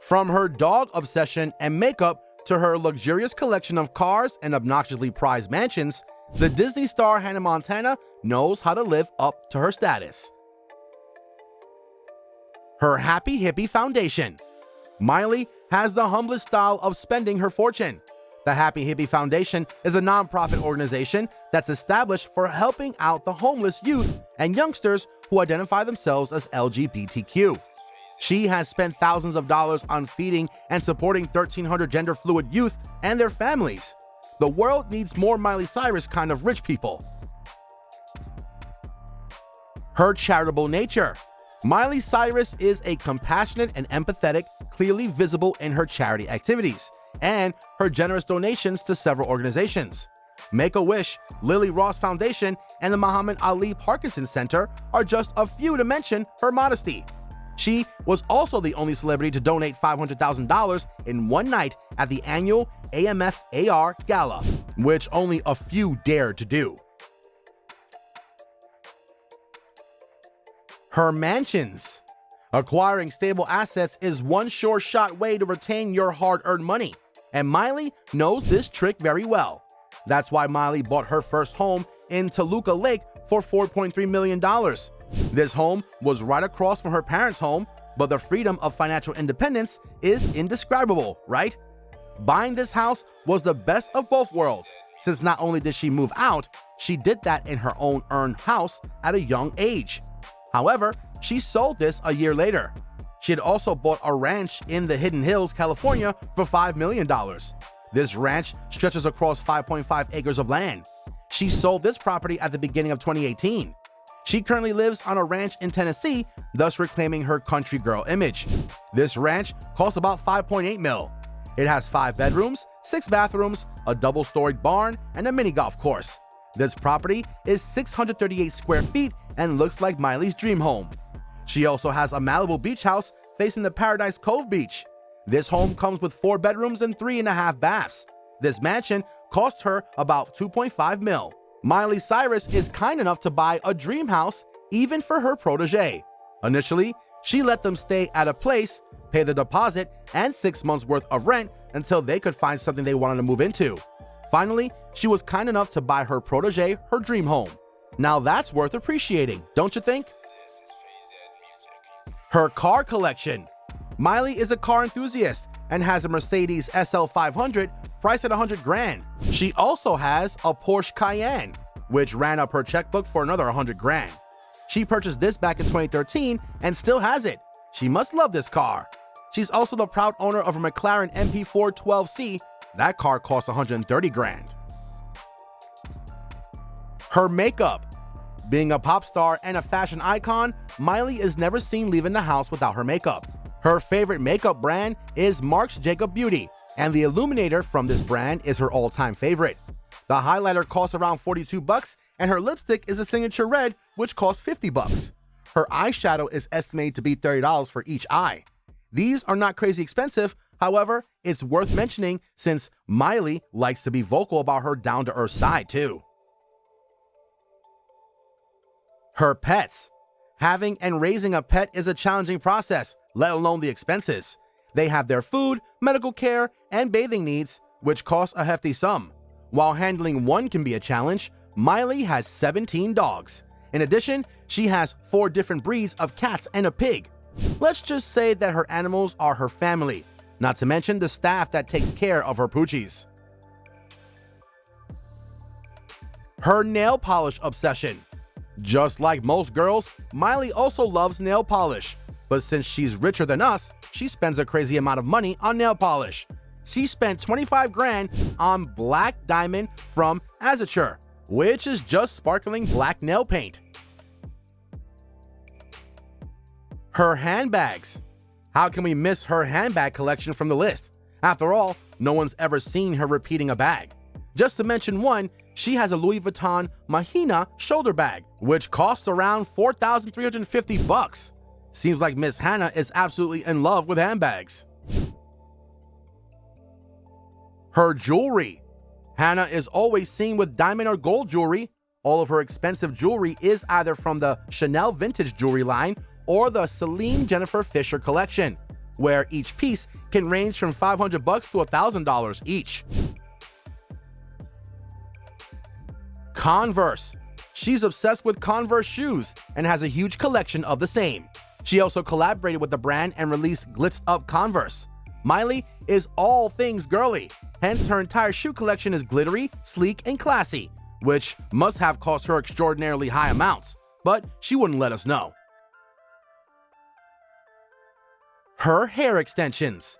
From her dog obsession and makeup to her luxurious collection of cars and obnoxiously prized mansions, the Disney star Hannah Montana knows how to live up to her status. Her Happy Hippie Foundation. Miley has the humblest style of spending her fortune. The Happy Hippie Foundation is a nonprofit organization that's established for helping out the homeless youth and youngsters who identify themselves as LGBTQ. She has spent thousands of dollars on feeding and supporting 1,300 gender-fluid youth and their families. The world needs more Miley Cyrus kind of rich people. Her charitable nature. Miley Cyrus is a compassionate and empathetic, clearly visible in her charity activities and her generous donations to several organizations. Make-A-Wish, Lily Ross Foundation, and the Muhammad Ali Parkinson Center are just a few to mention her modesty. She was also the only celebrity to donate $500,000 in one night at the annual AMF-AR Gala, which only a few dared to do. Her mansions. Acquiring stable assets is one sure shot way to retain your hard-earned money, and Miley knows this trick very well. That's why Miley bought her first home in Toluca Lake for $4.3 million. This home was right across from her parents' home, but the freedom of financial independence is indescribable, right? Buying this house was the best of both worlds, since not only did she move out, she did that in her own earned house at a young age. However, she sold this a year later. She had also bought a ranch in the Hidden Hills, California for $5 million. This ranch stretches across 5.5 acres of land. She sold this property at the beginning of 2018. She currently lives on a ranch in Tennessee, thus reclaiming her country girl image. This ranch costs about $5.8 million. It has 5 bedrooms, 6 bathrooms, a double-storied barn, and a mini golf course. This property is 638 square feet and looks like Miley's dream home. She also has a Malibu beach house facing the Paradise Cove Beach. This home comes with 4 bedrooms and 3.5 baths. This mansion cost her about $2.5 million. Miley Cyrus is kind enough to buy a dream house even for her protege. Initially, she let them stay at a place, pay the deposit, and 6 months worth of rent until they could find something they wanted to move into. Finally, she was kind enough to buy her protege her dream home. Now that's worth appreciating, don't you think? Her car collection. Miley is a car enthusiast and has a Mercedes SL 500 priced at $100,000. She also has a Porsche Cayenne, which ran up her checkbook for another $100,000. She purchased this back in 2013 and still has it. She must love this car. She's also the proud owner of a McLaren MP4 12C. That car cost $130,000. Her makeup. Being a pop star and a fashion icon, Miley is never seen leaving the house without her makeup. Her favorite makeup brand is Marc Jacobs Beauty, and the illuminator from this brand is her all-time favorite. The highlighter costs around $42, and her lipstick is a signature red, which costs $50. Her eyeshadow is estimated to be $30 for each eye. These are not crazy expensive, however, it's worth mentioning since Miley likes to be vocal about her down-to-earth side too. Her pets. Having and raising a pet is a challenging process, let alone the expenses. They have their food, medical care, and bathing needs, which cost a hefty sum. While handling one can be a challenge, Miley has 17 dogs. In addition, she has 4 different breeds of cats and a pig. Let's just say that her animals are her family, not to mention the staff that takes care of her poochies. Her nail polish obsession. Just like most girls, Miley also loves nail polish. But since she's richer than us, she spends a crazy amount of money on nail polish. She spent $25,000 on black diamond from Azature, which is just sparkling black nail paint. Her handbags. How can we miss her handbag collection from the list? After all, no one's ever seen her repeating a bag. Just to mention one, she has a Louis Vuitton Mahina shoulder bag, which costs around $4,350. Seems like Miss Hannah is absolutely in love with handbags. Her jewelry. Hannah is always seen with diamond or gold jewelry. All of her expensive jewelry is either from the Chanel vintage jewelry line or the Celine Jennifer Fisher collection, where each piece can range from $500 to $1,000 each. Converse. She's obsessed with Converse shoes and has a huge collection of the same. She also collaborated with the brand and released Glitzed Up Converse. Miley is all things girly, hence her entire shoe collection is glittery, sleek, and classy, which must have cost her extraordinarily high amounts, but she wouldn't let us know. Her hair extensions.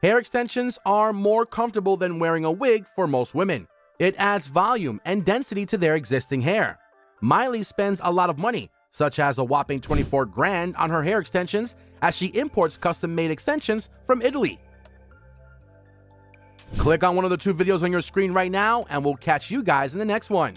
Hair extensions are more comfortable than wearing a wig for most women. It adds volume and density to their existing hair. Miley spends a lot of money, such as a whopping 24 grand on her hair extensions, as she imports custom-made extensions from Italy. Click on one of the two videos on your screen right now, and we'll catch you guys in the next one.